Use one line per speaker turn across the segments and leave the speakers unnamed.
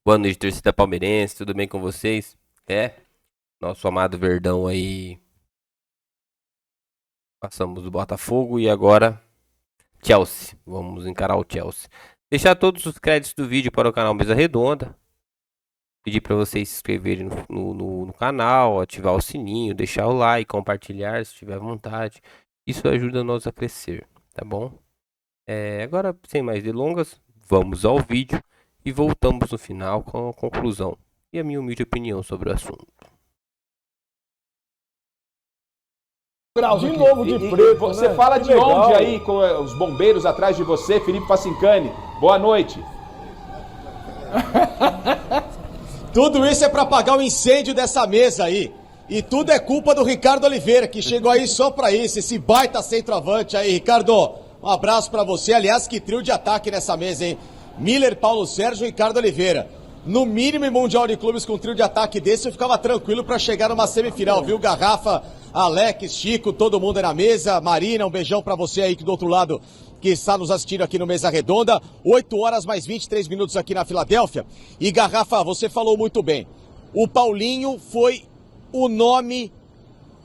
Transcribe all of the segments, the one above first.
Boa noite, torcida palmeirense, tudo bem com vocês? Nosso amado Verdão aí, passamos do Botafogo e agora Chelsea. Vamos encarar o Chelsea. Deixar todos os créditos do vídeo para o canal Mesa Redonda. Pedir para vocês se inscreverem no canal, ativar o sininho, deixar o like, compartilhar se tiver vontade. Isso ajuda nós a crescer, tá bom? Agora, sem mais delongas, vamos ao vídeo e voltamos no final com a conclusão e a minha humilde opinião sobre o assunto.
De novo de preto,
você
né?
fala
Que
de
legal.
onde aí, com os bombeiros atrás de você, Felipe Facincani? Boa noite.
Tudo isso é para apagar o incêndio dessa mesa aí. E tudo é culpa do Ricardo Oliveira, que chegou aí só pra isso, esse baita centroavante aí. Ricardo, um abraço pra você. Aliás, que trio de ataque nessa mesa, hein? Miller, Paulo Sérgio e Ricardo Oliveira. No mínimo, em Mundial de Clubes com um trio de ataque desse, eu ficava tranquilo pra chegar numa semifinal, viu? Garrafa, Alex, Chico, todo mundo aí na mesa. Marina, um beijão pra você aí que do outro lado, que está nos assistindo aqui no Mesa Redonda. 8 horas mais 23 minutos aqui na Filadélfia. E Garrafa, você falou muito bem. O Paulinho foi o nome,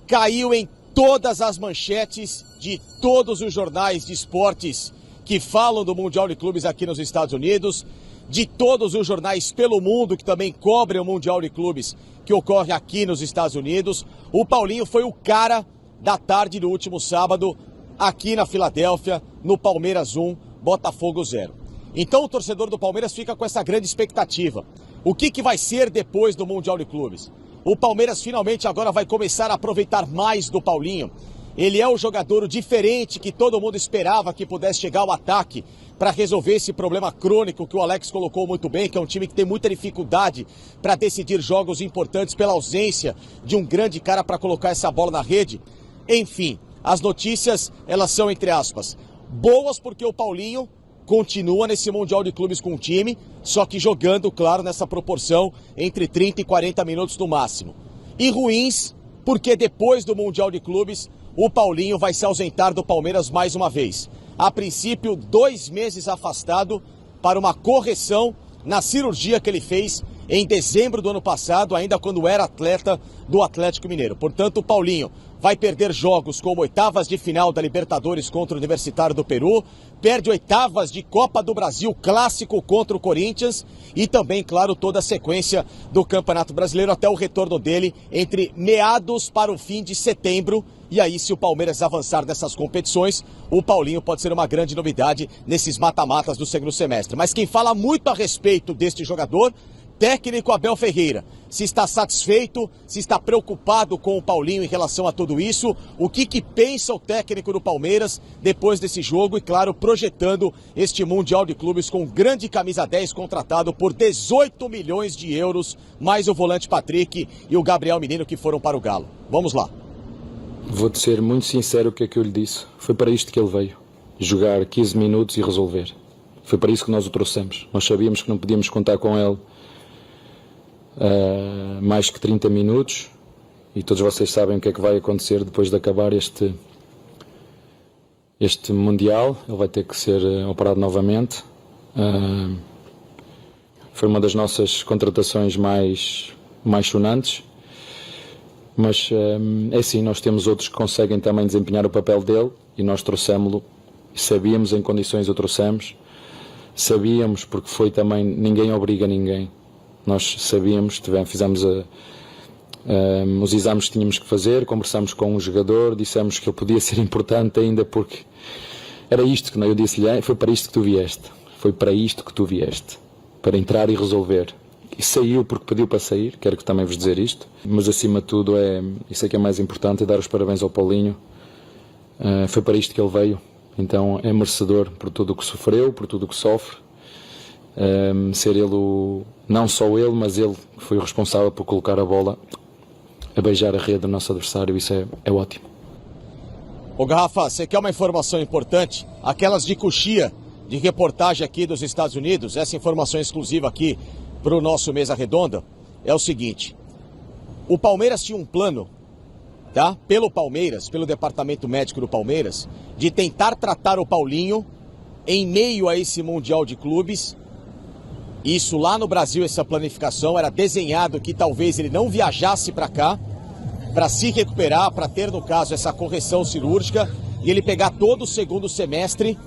caiu em todas as manchetes de todos os jornais de esportes que falam do Mundial de Clubes aqui nos Estados Unidos, de todos os jornais pelo mundo que também cobrem o Mundial de Clubes que ocorre aqui nos Estados Unidos. O Paulinho foi o cara da tarde do último sábado aqui na Filadélfia, no Palmeiras 1, Botafogo 0. Então o torcedor do Palmeiras fica com essa grande expectativa. O que vai ser depois do Mundial de Clubes? O Palmeiras finalmente agora vai começar a aproveitar mais do Paulinho. Ele é o jogador diferente que todo mundo esperava que pudesse chegar ao ataque para resolver esse problema crônico que o Alex colocou muito bem, que é um time que tem muita dificuldade para decidir jogos importantes pela ausência de um grande cara para colocar essa bola na rede. Enfim, as notícias, elas são, entre aspas, boas porque o Paulinho continua nesse Mundial de Clubes com o time, só que jogando, claro, nessa proporção entre 30 e 40 minutos no máximo. E ruins porque depois do Mundial de Clubes, o Paulinho vai se ausentar do Palmeiras mais uma vez. A princípio, 2 meses afastado para uma correção na cirurgia que ele fez em dezembro do ano passado, ainda quando era atleta do Atlético Mineiro. Portanto, o Paulinho vai perder jogos como oitavas de final da Libertadores contra o Universitário do Peru, perde oitavas de Copa do Brasil clássico contra o Corinthians e também, claro, toda a sequência do Campeonato Brasileiro até o retorno dele entre meados para o fim de setembro. E aí, se o Palmeiras avançar nessas competições, o Paulinho pode ser uma grande novidade nesses mata-matas do segundo semestre. Mas quem fala muito a respeito deste jogador, técnico Abel Ferreira, se está satisfeito, se está preocupado com o Paulinho em relação a tudo isso, o que pensa o técnico do Palmeiras depois desse jogo e, claro, projetando este Mundial de Clubes com o grande camisa 10 contratado por 18 milhões de euros, mais o volante Patrick e o Gabriel Menino que foram para o Galo. Vamos lá.
Vou-te ser muito sincero o que é que eu lhe disse. Foi para isto que ele veio. Jogar 15 minutos e resolver. Foi para isso que nós o trouxemos. Nós sabíamos que não podíamos contar com ele mais que 30 minutos e todos vocês sabem o que é que vai acontecer depois de acabar este Mundial. Ele vai ter que ser operado novamente. Foi uma das nossas contratações mais sonantes, mas é assim, nós temos outros que conseguem também desempenhar o papel dele e nós trouxemos-lo, sabíamos em condições o trouxemos, sabíamos porque foi também, ninguém obriga ninguém. Nós sabíamos, fizemos os exames que tínhamos que fazer, conversámos com o jogador, dissemos que ele podia ser importante ainda porque era isto que eu disse-lhe, foi para isto que tu vieste, foi para isto que tu vieste, para entrar e resolver. E saiu porque pediu para sair, quero que também vos dizer isto, mas acima de tudo, isso é que é mais importante, é dar os parabéns ao Paulinho, foi para isto que ele veio, então é merecedor por tudo o que sofreu, por tudo o que sofre. Ser ele não só ele, mas ele que foi o responsável por colocar a bola a beijar a rede do nosso adversário, isso é ótimo.
Ô Garrafa, você quer uma informação importante? Aquelas de coxia, de reportagem aqui dos Estados Unidos, essa informação exclusiva aqui para o nosso Mesa Redonda, é o seguinte: o Palmeiras tinha um plano, tá? Pelo Palmeiras, pelo departamento médico do Palmeiras, de tentar tratar o Paulinho em meio a esse Mundial de Clubes Isso lá no Brasil, essa planificação era desenhado que talvez ele não viajasse para cá, para se recuperar, para ter, no caso, essa correção cirúrgica e ele pegar todo o segundo semestre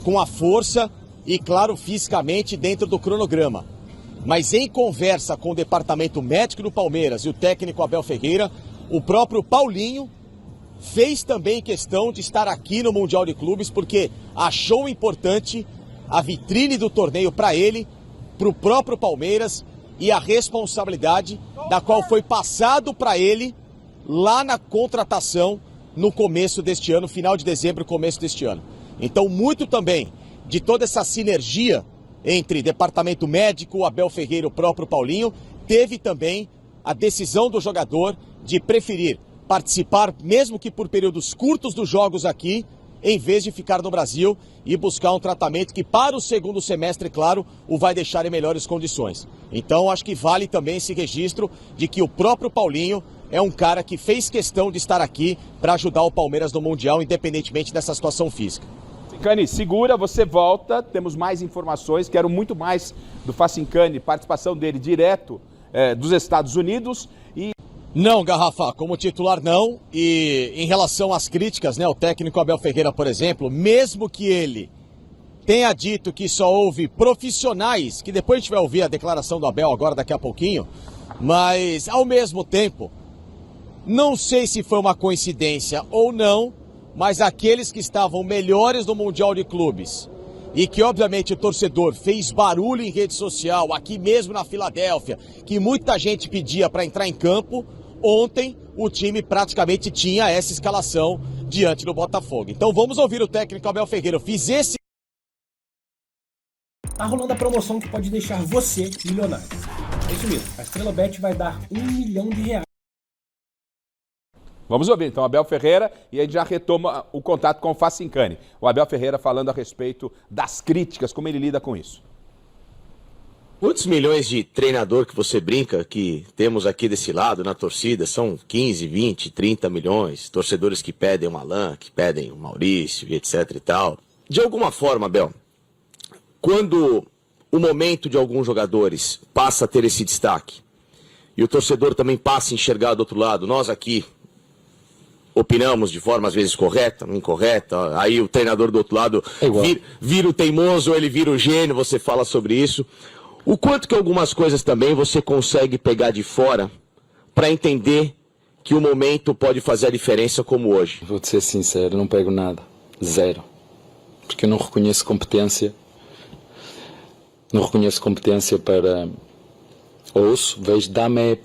com a força e, claro, fisicamente dentro do cronograma. Mas em conversa com o departamento médico do Palmeiras e o técnico Abel Ferreira, o próprio Paulinho fez também questão de estar aqui no Mundial de Clubes porque achou importante a vitrine do torneio para ele, para o próprio Palmeiras e a responsabilidade da qual foi passado para ele lá na contratação no começo deste ano, final de dezembro, começo deste ano. Então, muito também de toda essa sinergia entre departamento médico, Abel Ferreira e o próprio Paulinho, teve também a decisão do jogador de preferir participar, mesmo que por períodos curtos dos jogos aqui, em vez de ficar no Brasil e buscar um tratamento que para o segundo semestre, claro, o vai deixar em melhores condições. Então, acho que vale também esse registro de que o próprio Paulinho é um cara que fez questão de estar aqui para ajudar o Palmeiras no Mundial, independentemente dessa situação física.
Facincani, segura, você volta, temos mais informações, quero muito mais do Facincani, participação dele direto dos Estados Unidos e...
Não, Garrafa, como titular não, e em relação às críticas, né, o técnico Abel Ferreira, por exemplo, mesmo que ele tenha dito que só houve profissionais, que depois a gente vai ouvir a declaração do Abel agora daqui a pouquinho, mas ao mesmo tempo, não sei se foi uma coincidência ou não, mas aqueles que estavam melhores no Mundial de Clubes e que obviamente o torcedor fez barulho em rede social, aqui mesmo na Filadélfia, que muita gente pedia para entrar em campo, ontem o time praticamente tinha essa escalação diante do Botafogo. Então vamos ouvir o técnico Abel Ferreira. Eu fiz esse...
Tá rolando a promoção que pode deixar você milionário. É isso mesmo, a Estrela Bet vai dar R$1 milhão.
Vamos ouvir então Abel Ferreira e a gente já retoma o contato com o Facincani. O Abel Ferreira falando a respeito das críticas, como ele lida com isso.
Quantos milhões de treinador que você brinca que temos aqui desse lado na torcida? São 15, 20, 30 milhões. Torcedores que pedem o Alan, que pedem o Maurício, etc e tal. De alguma forma, Abel, quando o momento de alguns jogadores passa a ter esse destaque e o torcedor também passa a enxergar do outro lado, nós aqui opinamos de forma às vezes correta, incorreta, aí o treinador do outro lado vira o teimoso, ele vira o gênio, você fala sobre isso. O quanto que algumas coisas também você consegue pegar de fora para entender que o momento pode fazer a diferença como hoje?
Vou-te ser sincero, não pego nada. Zero. Porque eu não reconheço competência. Não reconheço competência para... Ouço, vejo, dá-me...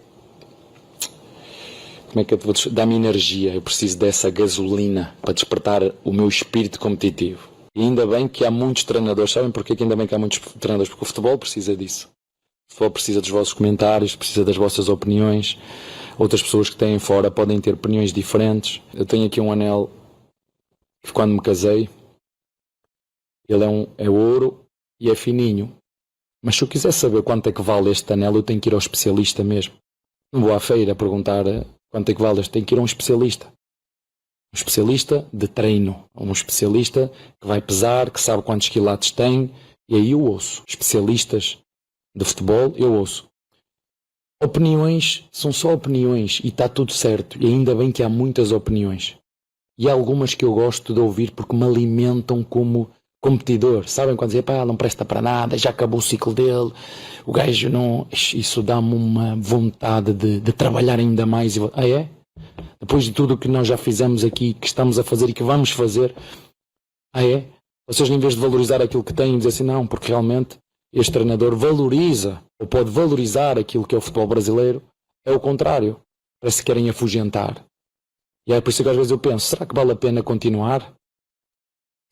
Como é que eu te vou dizer? Dá-me energia. Eu preciso dessa gasolina para despertar o meu espírito competitivo. E ainda bem que há muitos treinadores. Sabem porquê que ainda bem que há muitos treinadores? Porque o futebol precisa disso. O futebol precisa dos vossos comentários, precisa das vossas opiniões. Outras pessoas que têm fora podem ter opiniões diferentes. Eu tenho aqui um anel que quando me casei, ele é ouro e é fininho. Mas se eu quiser saber quanto é que vale este anel, eu tenho que ir ao especialista mesmo. Não vou à feira perguntar quanto é que vale, tenho que ir a um especialista. Um especialista de treino, um especialista que vai pesar, que sabe quantos quilates tem, e aí eu ouço. Especialistas de futebol, eu ouço. Opiniões são só opiniões e está tudo certo, e ainda bem que há muitas opiniões. E há algumas que eu gosto de ouvir porque me alimentam como competidor. Sabem quando dizem, pá, não presta para nada, já acabou o ciclo dele, o gajo não... Isso dá-me uma vontade de trabalhar ainda mais. Ah, é? Depois de tudo o que nós já fizemos aqui, que estamos a fazer e que vamos fazer, ah é? Vocês em vez de valorizar aquilo que têm, dizem assim, não, porque realmente este treinador valoriza, ou pode valorizar aquilo que é o futebol brasileiro, é o contrário. Parece que querem afugentar. E é por isso que às vezes eu penso, será que vale a pena continuar?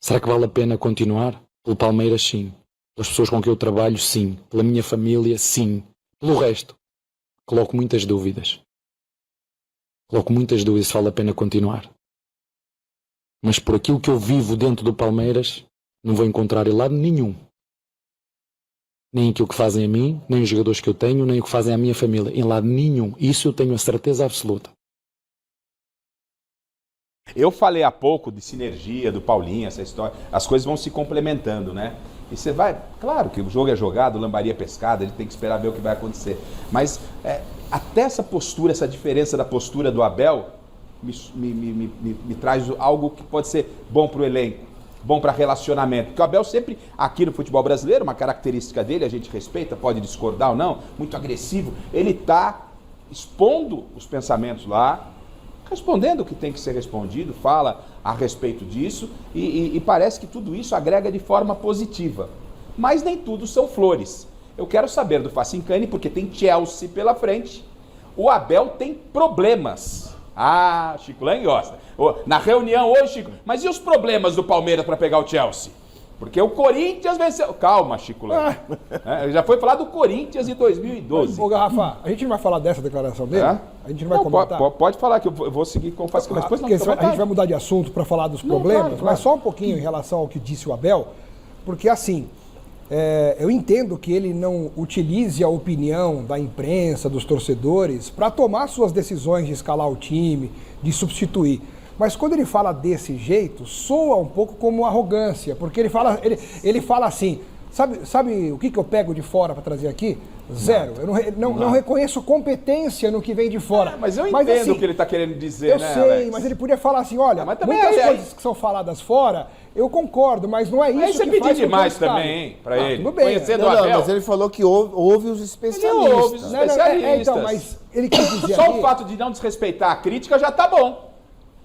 Será que vale a pena continuar? Pelo Palmeiras, sim. Pelas pessoas com quem eu trabalho, sim. Pela minha família, sim. Pelo resto, coloco muitas dúvidas. Coloco muitas dúvidas se vale a pena continuar. Mas por aquilo que eu vivo dentro do Palmeiras, não vou encontrar em lado nenhum. Nem aquilo que fazem a mim, nem os jogadores que eu tenho, nem o que fazem à minha família. Em lado nenhum. Isso eu tenho a certeza absoluta.
Eu falei há pouco de sinergia do Paulinho, essa história. As coisas vão se complementando, né? E você vai, claro que o jogo é jogado, lambaria pescada, ele tem que esperar ver o que vai acontecer. Mas até essa postura, essa diferença da postura do Abel me traz algo que pode ser bom para o elenco, bom para relacionamento. Porque o Abel sempre, aqui no futebol brasileiro, uma característica dele, a gente respeita, pode discordar ou não, muito agressivo, ele está expondo os pensamentos lá, respondendo o que tem que ser respondido, fala a respeito disso e parece que tudo isso agrega de forma positiva. Mas nem tudo são flores. Eu quero saber do Facincani, porque tem Chelsea pela frente. O Abel tem problemas. Ah, Chico Lang gosta. Na reunião hoje, Chico, mas e os problemas do Palmeiras para pegar o Chelsea? Porque o Corinthians venceu. Calma, Chico Lang. Já foi falar do Corinthians em 2012.
Ô, Garrafa, a gente não vai falar dessa declaração dele? A gente não vai comentar?
Pode falar, que eu vou seguir com o Facincani. Depois
Porque a gente vai mudar de assunto para falar dos problemas,
claro.
mas só um pouquinho em relação ao que disse o Abel, porque assim, eu entendo que ele não utilize a opinião da imprensa, dos torcedores, para tomar suas decisões de escalar o time, de substituir. Mas quando ele fala desse jeito, soa um pouco como arrogância, porque ele fala assim, sabe o que eu pego de fora para trazer aqui? Zero. Eu não reconheço competência no que vem de fora.
Mas eu entendo
assim,
o que ele está querendo dizer,
eu
né,
sei,
Alex?
mas ele podia falar assim, olha,
Mas também
muitas
aí-
coisas que são faladas fora, eu concordo, mas não é isso
Aí você
que
pediu
faz com que
demais
eu escale.
também, hein, pra ele.
Tudo bem.
Conhecendo o
Não,
Abel.
mas ele falou que houve os especialistas.
Ele ouve os
Não,
especialistas.
então, mas ele quis dizer
Só
ali,
o fato de não desrespeitar a crítica já tá bom.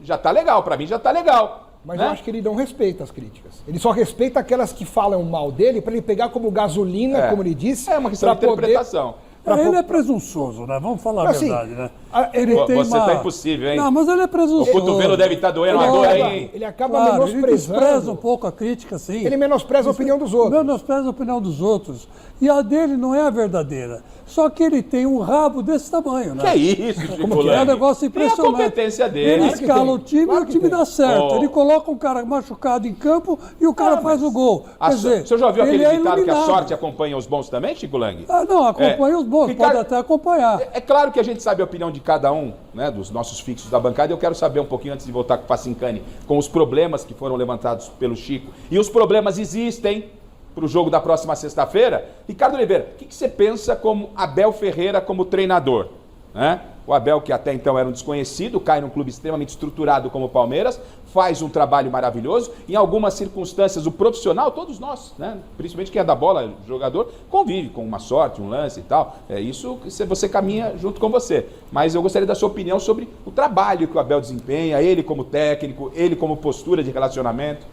Já tá legal, pra mim já tá legal.
mas
né?
eu acho que ele não respeita as críticas. Ele só respeita aquelas que falam mal dele para ele pegar como gasolina, como ele disse.
É uma questão de
pra poder-
interpretação.
Ele é presunçoso, né? Vamos falar a
Assim,
verdade, né? Ele
Pô,
tem
você
uma...
tá impossível, hein?
Não, mas ele é
O
presunçoso.
cotovelo deve estar doendo agora, hein?
Ele acaba
Claro, ele despreza um
menosprezando.
pouco a crítica, sim.
Ele menospreza a opinião dos outros.
Menospreza a opinião dos outros. E a dele não é a verdadeira. Só que ele tem um rabo desse tamanho, né?
Que é isso, Chico
Como que é um
Lang?
negócio
Tem a
impressionante.
competência dele.
Ele
Claro que
escala
tem.
o time
Claro
e o
que
time
tem.
dá certo.
Oh.
Ele coloca um cara machucado em campo e o cara faz o gol. Quer dizer,
O senhor já ouviu aquele
ele é
ditado que a
iluminado.
sorte acompanha os bons também, Chico Lang?
Ah, não, acompanha os bons,
Ricardo-
pode até acompanhar.
É claro que a gente sabe a opinião de cada um, né, dos nossos fixos da bancada. Eu quero saber um pouquinho, antes de voltar com o Facincani, com os problemas que foram levantados pelo Chico. E os problemas existem para o jogo da próxima sexta-feira. Ricardo Oliveira, o que você pensa como Abel Ferreira como treinador? Né? O Abel, que até então era um desconhecido, cai num clube extremamente estruturado como o Palmeiras, faz um trabalho maravilhoso. Em algumas circunstâncias, o profissional, todos nós, né? Principalmente quem é da bola, jogador, convive com uma sorte, um lance e tal. É isso que você caminha junto com você. Mas eu gostaria da sua opinião sobre o trabalho que o Abel desempenha, ele como técnico, ele como postura de relacionamento.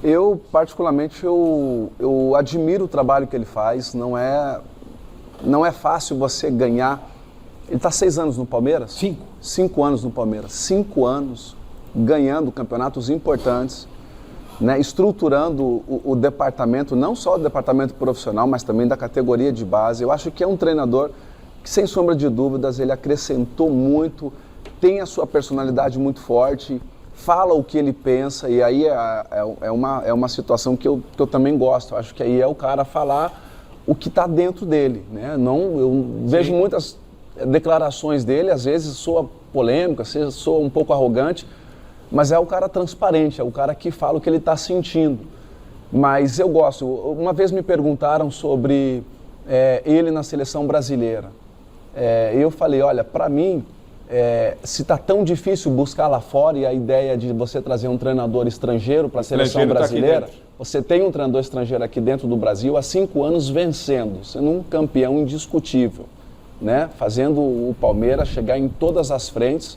Eu, particularmente, eu admiro o trabalho que ele faz. Não é fácil você ganhar. Ele está 6 anos no Palmeiras? 5 anos no Palmeiras. 5 anos ganhando campeonatos importantes, né, estruturando o departamento, não só o departamento profissional, mas também da categoria de base. Eu acho que é um treinador que, sem sombra de dúvidas, ele acrescentou muito, tem a sua personalidade muito forte, fala o que ele pensa, e aí é uma situação que eu também gosto. Eu acho que aí é o cara falar o que está dentro dele, né? Eu vejo muitas declarações dele, às vezes soa polêmica, às vezes soa um pouco arrogante, mas é o cara transparente, é o cara que fala o que ele está sentindo. Mas eu gosto. Uma vez me perguntaram sobre ele na seleção brasileira. Eu falei, olha, para mim, se está tão difícil buscar lá fora, e a ideia de você trazer um treinador estrangeiro para a seleção brasileira, você tem um treinador estrangeiro aqui dentro do Brasil há 5 anos vencendo, sendo um campeão indiscutível, né? Fazendo o Palmeiras chegar em todas as frentes.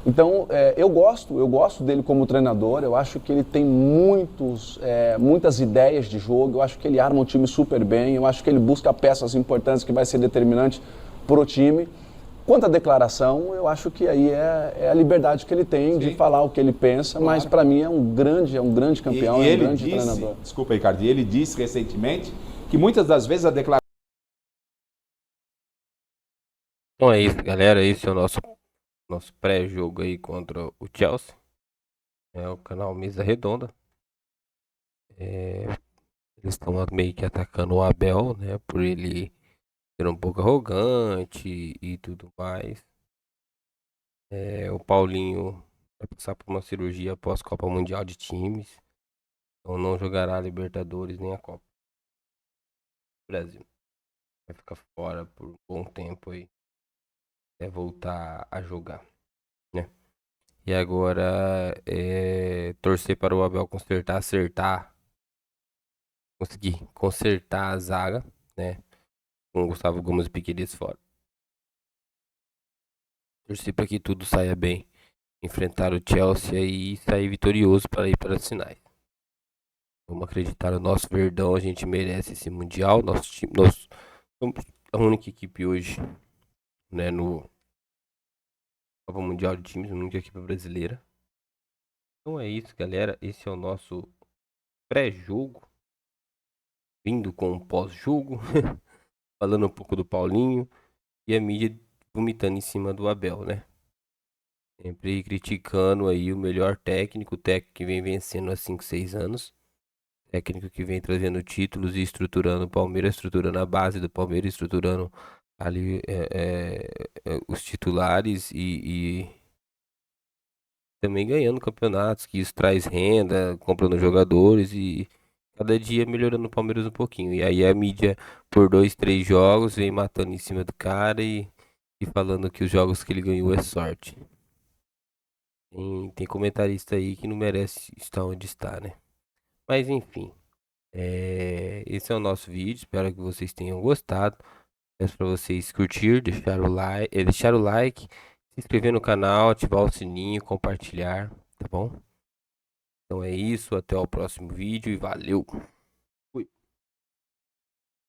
Então, eu gosto dele como treinador. Eu acho que ele tem muitas ideias de jogo. Eu acho que ele arma o time super bem. Eu acho que ele busca peças importantes que vai ser determinante para o time. Quanto à declaração, eu acho que aí é a liberdade que ele tem de falar o que ele pensa, mas para mim é um grande campeão,
e
é um grande treinador.
Desculpa, Ricardo, e ele disse recentemente que muitas das vezes a declaração...
Então é isso, galera. Esse é o nosso pré-jogo aí contra o Chelsea. É o canal Mesa Redonda. Eles estão meio que atacando o Abel, né? Por ele ser um pouco arrogante e tudo mais. O Paulinho vai passar por uma cirurgia após Copa Mundial de Times. Então não jogará a Libertadores nem a Copa do Brasil. Vai ficar fora por um bom tempo aí. Até voltar a jogar, né? E agora torcer para o Abel acertar, conseguir consertar a zaga, né? Com o Gustavo Gomes e Piqueires fora. Torcer para que tudo saia bem. Enfrentar o Chelsea e sair vitorioso para ir para as finais. Vamos acreditar no nosso Verdão, a gente merece esse Mundial. Nosso time, nós somos a única equipe hoje, né, no Copa Mundial de Times, a única equipe brasileira. Então é isso, galera. Esse é o nosso pré-jogo. Vindo com um pós-jogo. Falando um pouco do Paulinho. E a mídia vomitando em cima do Abel, né? Sempre criticando aí o melhor técnico, o técnico que vem vencendo há 5, 6 anos. Técnico que vem trazendo títulos e estruturando o Palmeiras, estruturando a base do Palmeiras, estruturando ali os titulares e também ganhando campeonatos, que isso traz renda, comprando jogadores e cada dia melhorando o Palmeiras um pouquinho. E aí a mídia, por 2, 3 jogos, vem matando em cima do cara e falando que os jogos que ele ganhou é sorte. Tem comentarista aí que não merece estar onde está, né? Mas enfim, esse é o nosso vídeo. Espero que vocês tenham gostado. Peço para vocês curtir, deixar o like, se inscrever no canal, ativar o sininho, compartilhar, tá bom? Então é isso, até o próximo vídeo e valeu!